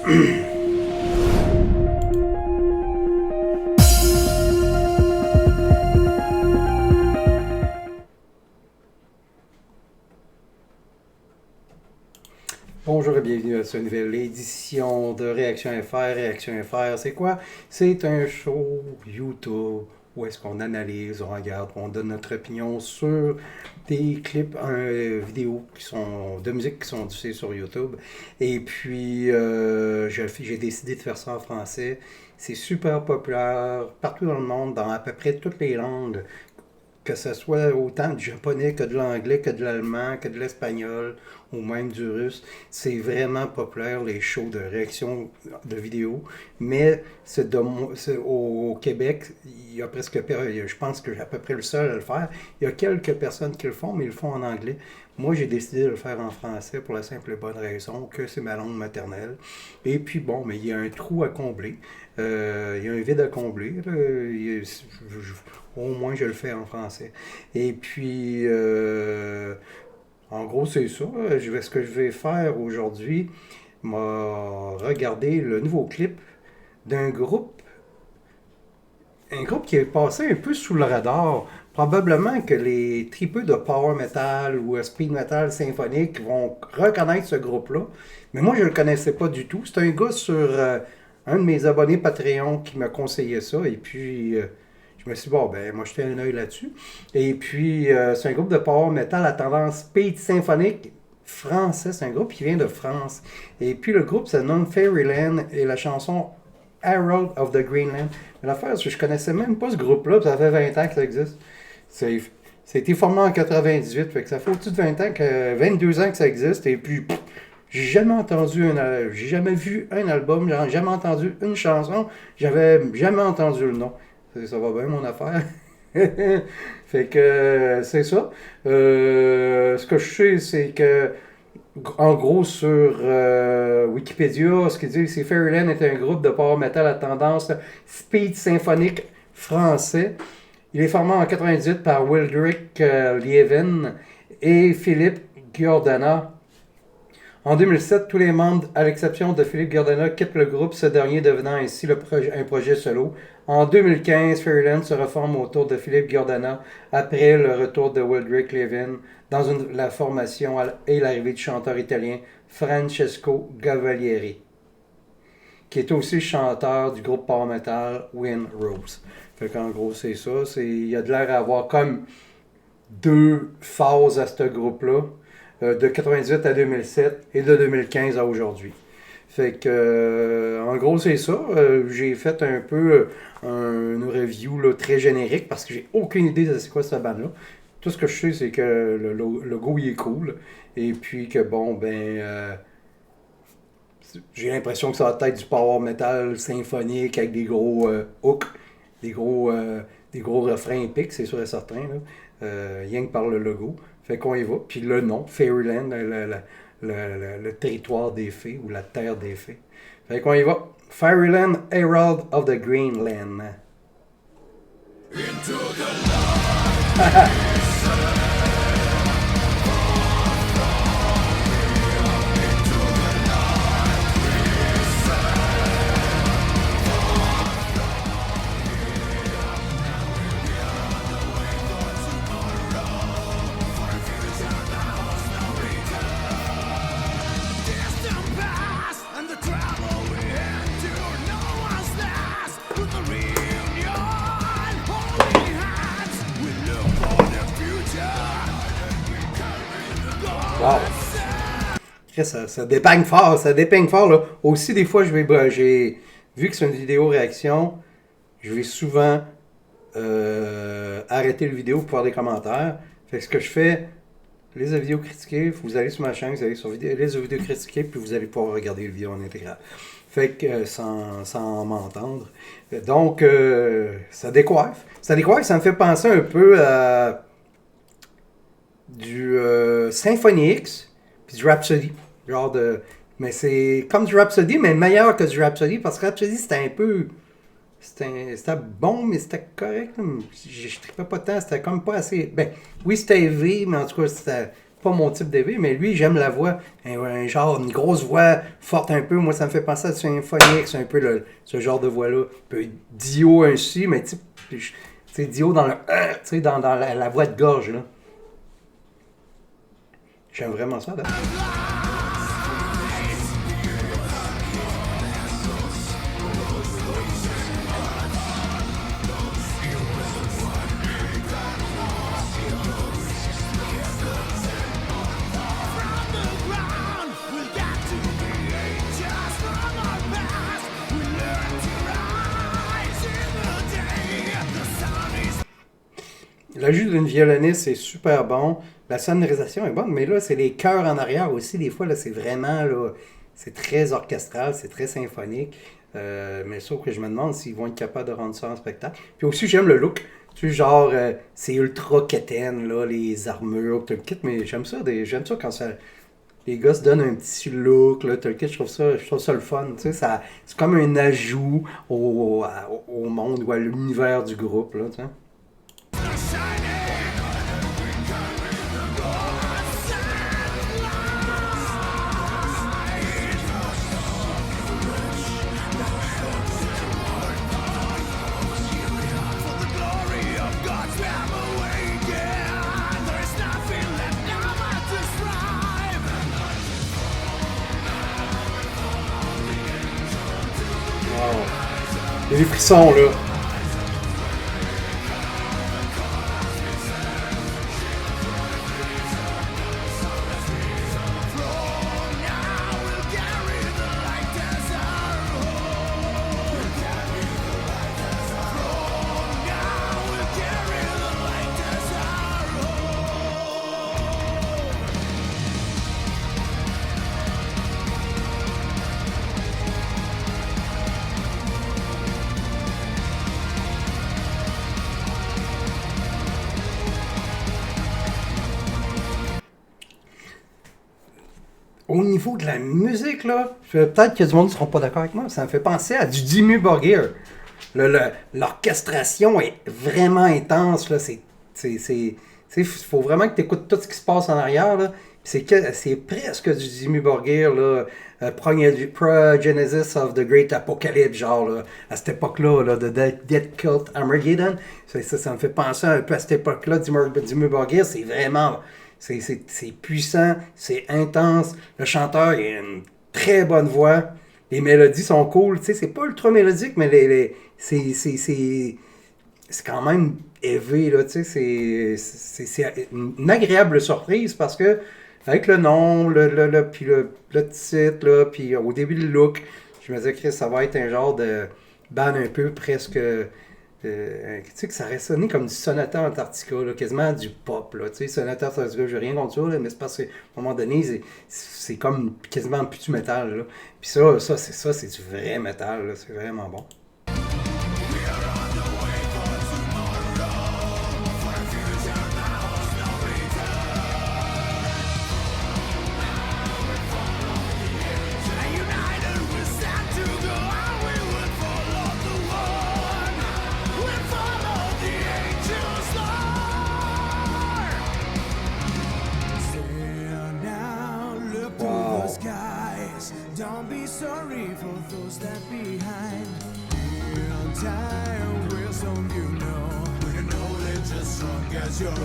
Bonjour et bienvenue à cette nouvelle édition de Réaction FR. Réaction FR, c'est quoi? C'est un show YouTube où est-ce qu'on analyse, on regarde, on donne notre opinion sur des clips vidéos de musique qui sont diffusés sur YouTube. Et puis, j'ai décidé de faire ça en français. C'est super populaire partout dans le monde, dans à peu près toutes les langues, que ce soit autant du japonais que de l'anglais, que de l'allemand, que de l'espagnol, ou même du russe. C'est vraiment populaire, les shows de réaction de vidéos. Mais au Québec, il y a presque, je pense que j'ai à peu près le seul à le faire. Il y a quelques personnes qui le font, mais ils le font en anglais. Moi, j'ai décidé de le faire en français pour la simple et bonne raison que c'est ma langue maternelle. Et puis bon, mais il y a un trou à combler. Il y a un vide à combler. Là. Au moins, je le fais en français. Et puis, en gros, c'est ça. Ce que je vais faire aujourd'hui, m'a regardé le nouveau clip d'un groupe, un groupe qui est passé un peu sous le radar. Probablement que les tripeux de power metal ou speed metal symphonique vont reconnaître ce groupe-là. Mais moi, je ne le connaissais pas du tout. C'est un gars sur un de mes abonnés Patreon qui m'a conseillé ça. Et puis, je me suis dit, bon, ben, moi, jetais un œil là-dessus. Et puis, c'est un groupe de power metal à tendance speed symphonique français. C'est un groupe qui vient de France. Et puis, le groupe se nomme Fairyland et la chanson Herald of the Greenland. Mais l'affaire, c'est que je connaissais même pas ce groupe-là, puis ça fait 20 ans que ça existe. Ça a été formé en 98, fait que ça fait au-dessus de 20 ans 22 ans que ça existe, et puis j'ai jamais vu un album, j'ai jamais entendu une chanson, j'avais jamais entendu le nom. Ça va bien mon affaire. Fait que c'est ça. Ce que je sais, c'est que en gros, sur Wikipédia, ce qu'ils disent, c'est Fairyland est un groupe de power metal à tendance speed symphonique français. Il est formé en 98 par Wildrick Lieven et Philippe Giordana. En 2007, tous les membres, à l'exception de Philippe Giordana, quittent le groupe, ce dernier devenant ainsi un projet solo. En 2015, Fairyland se reforme autour de Philippe Giordana après le retour de Wildrick Lieven dans la formation et l'arrivée du chanteur italien Francesco Gavalieri, qui est aussi chanteur du groupe power metal Wind Rose. Fait qu'en gros, c'est ça. Il y a de l'air à avoir comme deux phases à ce groupe-là, de 98 à 2007 et de 2015 à aujourd'hui. Fait que, en gros, c'est ça. J'ai fait un peu une review là, très générique parce que j'ai aucune idée de c'est quoi cette bande-là. Tout ce que je sais, c'est que le logo, il est cool. Et puis que, bon, j'ai l'impression que ça va être du power metal symphonique avec des gros hooks, des gros, des gros refrains épiques, c'est sûr et certain. Rien que par le logo. Fait qu'on y va. Puis le nom, Fairyland, le territoire des fées ou la terre des fées. Fait qu'on y va. Fairyland, Herald of the Greenland. Into the light. Wow! Ça dépeigne fort, là. Aussi, des fois, j'ai vu que c'est une vidéo réaction, je vais souvent arrêter le vidéo pour faire des commentaires. Fait que ce que je fais, les vidéos critiquées, vous allez sur ma chaîne, vous allez sur les vidéos critiquées, puis vous allez pouvoir regarder le vidéo en intégral. Fait que sans m'entendre. Donc, ça décoiffe. Ça me fait penser un peu à du Symphony X puis du Rhapsody. Mais c'est comme du Rhapsody, mais meilleur que du Rhapsody, parce que Rhapsody, c'était un peu... C'était bon, mais c'était correct. Je ne trippais pas tant. C'était comme pas assez... Ben, oui, c'était élevé, mais en tout cas, pas mon type d'EV, mais lui, j'aime la voix. Genre, une grosse voix forte un peu. Moi, ça me fait penser à Symphonique. C'est un peu ce genre de voix-là. Puis Dio ainsi, mais tu sais, Dio dans le... tu sais, dans la voix de gorge, là. J'aime vraiment ça, là. L'ajout d'une violoniste, c'est super bon. La sonorisation est bonne, mais là, c'est les chœurs en arrière aussi. Des fois, là, c'est vraiment, là, c'est très orchestral, c'est très symphonique. Mais sauf que je me demande s'ils vont être capables de rendre ça en spectacle. Puis aussi, j'aime le look. Tu sais, genre, c'est ultra quétaine, là, les armures, tout le kit, mais j'aime ça, j'aime ça quand ça, les gars se donnent un petit look, là, tout le kit, je trouve ça le fun. Tu sais, c'est comme un ajout au monde ou à l'univers du groupe, là, tu sais. Wow. Il y a des frissons, là. Au niveau de la musique, là, peut-être que du monde ne seront pas d'accord avec moi, ça me fait penser à du Dimmu Borgir. L'orchestration est vraiment intense, là. Faut vraiment que tu écoutes tout ce qui se passe en arrière, là. C'est presque du Dimmu Borgir, là. Progenesis of the Great Apocalypse, genre, là, à cette époque-là, là, de Dead Cult Armageddon. Ça me fait penser un peu à cette époque-là. Dimmu Borgir, c'est vraiment... C'est puissant, c'est intense. Le chanteur, il a une très bonne voix. Les mélodies sont cool. Tu sais, c'est pas ultra mélodique, mais c'est quand même élevé. Là, tu sais, c'est une agréable surprise parce que, avec le nom, puis le titre, là, puis au début, le look, je me disais que ça va être un genre de band un peu presque. Tu sais que ça aurait sonné comme du Sonata Antarctica, là, quasiment du pop. Là, tu sais, Sonata Antarctica, j'ai rien contre ça, là, mais c'est parce qu'à un moment donné, c'est comme quasiment plus du métal. Là. Puis c'est du vrai métal, là, c'est vraiment bon. Wow. Don't be sorry for those left behind. In time, we'll soon you know. We know they're just strong as your own.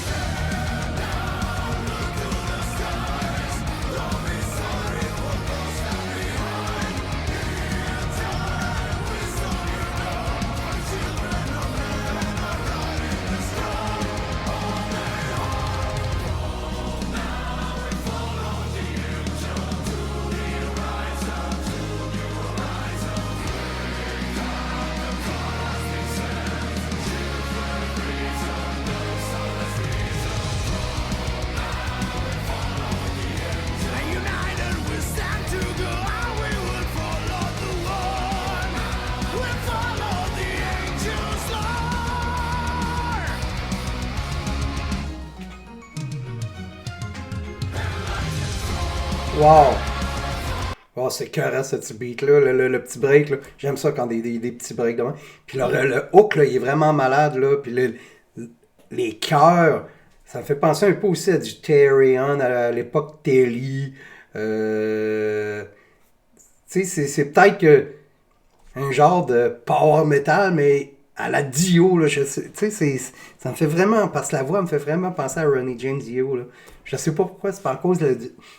Stand down, look to the skies. Don't be sorry for those left behind. In time, we'll soon you know. Our children of men are riding the sky. All day on, now we follow the angel to the horizon, to the horizon. Wake up, the cause they send. Children reason, no silence reason. Now we follow the angel. United we stand together, we will follow the one. We follow the angel's Lord. Wow! Oh, c'est écœurant ce petit beat-là, le petit break. Là. J'aime ça quand des petits breaks de même. Puis le hook, là, il est vraiment malade. Là. Puis les chœurs, Ça me fait penser un peu aussi à du Terry On à l'époque Telly. Tu sais, c'est peut-être que un genre de power metal, mais à la Dio, là, tu sais, ça me fait vraiment, parce que la voix me fait vraiment penser à Ronnie James Dio, là. Je sais pas pourquoi, c'est pas à cause de,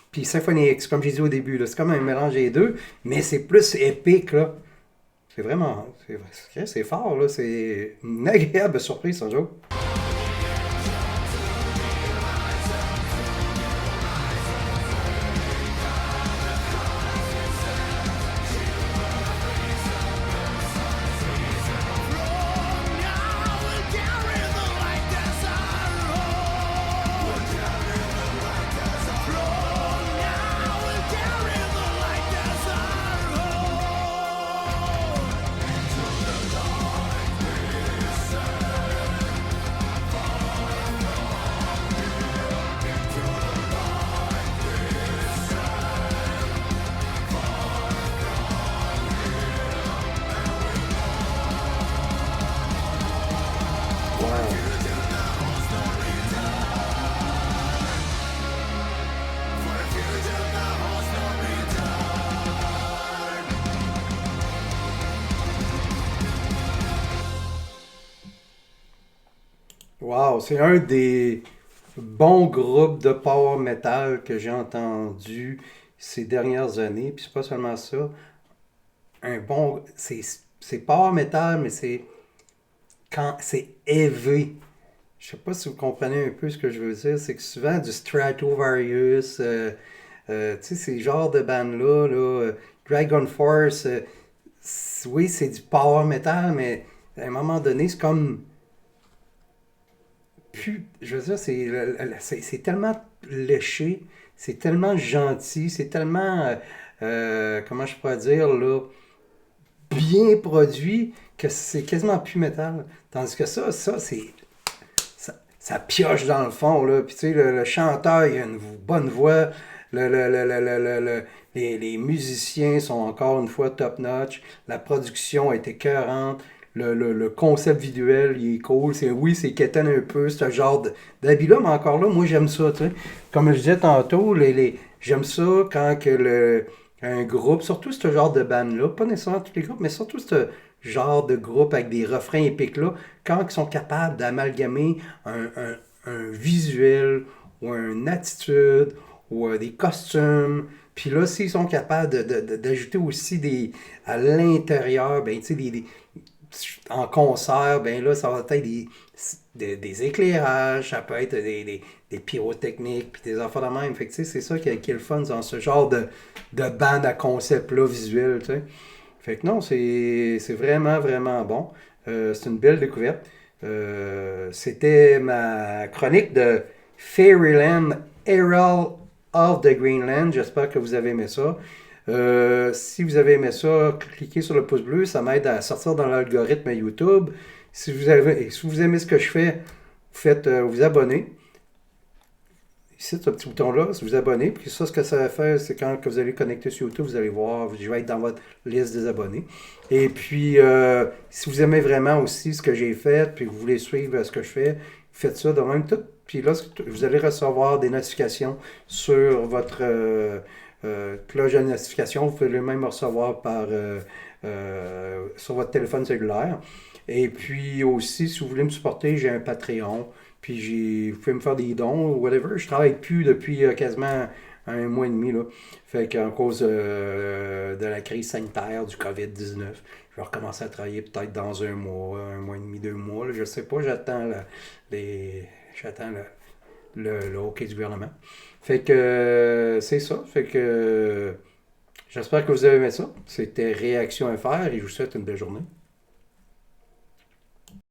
puis Symphony X, comme j'ai dit au début, là, c'est comme un mélange des deux, mais c'est plus épique, là. C'est vraiment, c'est fort, là, c'est une agréable surprise, ce jour. Wow. Wow, c'est un des bons groupes de power metal que j'ai entendu ces dernières années. Puis c'est pas seulement ça. Un bon. C'est power metal, mais c'est quand c'est heavy. Je sais pas si vous comprenez un peu ce que je veux dire. C'est que souvent du Stratovarius, tu sais, ces genres de bandes-là, Dragon Force, oui, c'est du power metal, mais à un moment donné, c'est comme plus, je veux dire, c'est tellement léché, c'est tellement gentil, c'est tellement, comment je pourrais dire, là, bien produit que c'est quasiment plus métal. Tandis que ça pioche dans le fond, là. Puis tu sais, le chanteur, il a une bonne voix. Les musiciens sont encore une fois top-notch. La production est écœurante. Le concept visuel, il est cool. Oui, c'est quétaine un peu, ce genre d'habit-là, mais encore là, moi, j'aime ça, tu sais. Comme je disais tantôt, j'aime ça quand que un groupe, surtout ce genre de band-là, pas nécessairement tous les groupes, mais surtout ce genre de groupe avec des refrains épiques-là, quand ils sont capables d'amalgamer un visuel ou une attitude ou des costumes. Puis là, s'ils sont capables d'ajouter aussi à l'intérieur, ben, tu sais, en concert, ben là, ça va être des éclairages, ça peut être des pyrotechniques, puis des affaires de même. Fait que, tu sais, c'est ça qui est le fun dans ce genre de bande à concept-là visuel, tu sais. Fait que non, c'est vraiment, vraiment bon. C'est une belle découverte. C'était ma chronique de Fairyland Herald of the Greenland. J'espère que vous avez aimé ça. Si vous avez aimé ça, cliquez sur le pouce bleu. Ça m'aide à sortir dans l'algorithme YouTube. Si vous aimez ce que je fais, vous faites vous abonner. Ici, ce petit bouton-là, si vous abonnez, puis ça, ce que ça va faire, c'est quand que vous allez connecter sur YouTube, vous allez voir, je vais être dans votre liste des abonnés. Et puis, si vous aimez vraiment aussi ce que j'ai fait, puis que vous voulez suivre ce que je fais, faites ça de même tout. Puis là, vous allez recevoir des notifications sur votre cloche de notification. Vous pouvez le même recevoir sur votre téléphone cellulaire. Et puis aussi, si vous voulez me supporter, j'ai un Patreon. Puis vous pouvez me faire des dons ou whatever. Je travaille plus depuis quasiment un mois et demi. Là. Fait qu'en cause de la crise sanitaire du COVID-19, je vais recommencer à travailler peut-être dans un mois et demi, 2 mois. Là. Je sais pas, j'attends le OK du gouvernement. Fait que c'est ça. Fait que j'espère que vous avez aimé ça. C'était Réaction FR et je vous souhaite une belle journée.